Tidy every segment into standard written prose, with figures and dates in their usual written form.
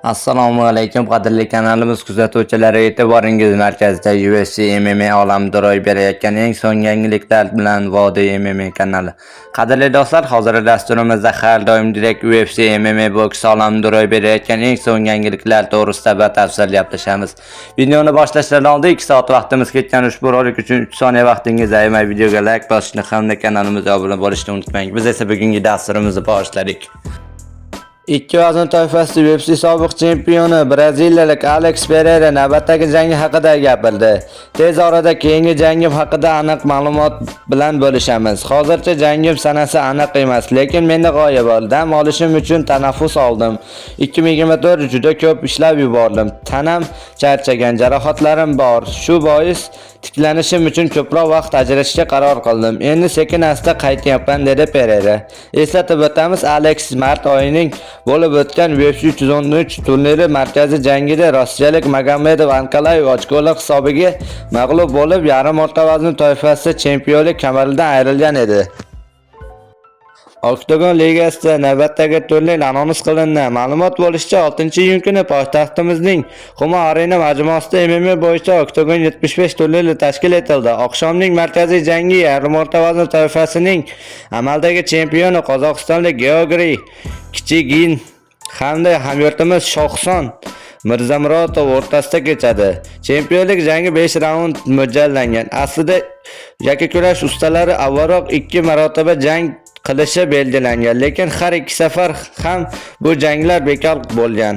Assalomu alaykum qadrli kanalimiz kuzatuvchilari, e'tiboringiz markazida UFC MMA olamida ro'y berayotgan eng so'nggi yangiliklar bilan Vodiy MMA kanali. Qadrli do'stlar, hozir dasturimizda har doim direkt UFC MMA boks olamida ro'y berayotgan eng so'nggi yangiliklar to'g'risida batafsil gaplashamiz. Videoni boshlashdan oldin 2 soat vaqtimiz ketgan ushbu rolik uchun 3 soniya vaqtingizni ayamay videoga like bosishni hamda kanalimizga obuna bo'lishni unutmang. Biz esa bugungi dasturimizni boshladik. Ikki vazn toifasida UFC sobiq chempioni braziliyalik Alex Pereira navbatdagi jangi haqida gapirdi. Tez orada keyingi jangim haqida aniq ma'lumot bilan bo'lishamiz. Hozircha jangim sanasi aniq emas, lekin menda g'oya bor. Dam olishim uchun tanaffus oldim. 2024 juda ko'p ishlab yubordim. Tanam charchagan, jarohatlarim bor. Shu bois tiklanishim uchun ko'proq vaqt ajratishga qaror qildim. Endi sekin-asta qaytyapman, dedi Pereira. Eslatib o'tamiz, Alex mart oyining bo'lib o'tgan UFC 313 turniri markaziy jangida rossiyalik Magomedov Ankalayev ochkolar hisobiga mag'lub bo'lib, yarim o'rta vazn toifasida chempionlik kamaridan ayrilgan edi. Oktagon ligasida navbatdagi turnir anons qilindi. Ma'lumot bo'lishicha, 6-iyun kuni poytaxtimizning Humo Arena majmuasida MMA bo'yicha Oktagon 75 turniri tashkil etildi. Oqshomning markaziy jangi yarim o'rta vazn toifasining amaldagi chempioni qozog'istonlik Georgiy Kichigin hamda hamyurtimiz Shohson Mirzamuratov o'rtasida kechadi. Chempionlik jangi 5 raund mo'ljallangan. Aslida yakkakurash ustalari avvalroq 2 marotaba jang qilishi belgilangan, lekin har ikki safar ham bu janglar bekor bo'lgan.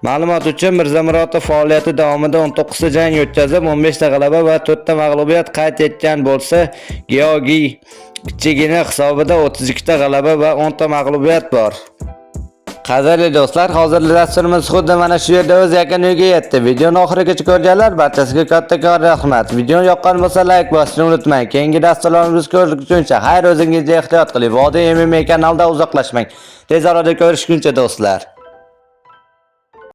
Ma'lumot uchun Mirzamuratov faoliyati davomida 19 ta jang o'tkazib, 15 ta g'alaba va 4 ta mag'lubiyat qayd etgan bo'lsa, Georgiy Kichigina hisobida 32 ta g'alaba va 10 ta mag'lubiyat bor. Qadrli do'stlar, hozirgi dasturimiz xuddi mana shu yerda o'z yakuniga yetdi. Videoni oxirigacha ko'rganlar barchasiga kattakon rahmat. Video yoqqan bo'lsa like bosishni unutmang. Keyingi dasturlarimizni ko'rishguncha xayr, o'zingizga ehtiyot qiling. Vodiy MMA kanalidan uzoqlashmang. Tez orada ko'rishguncha do'stlar.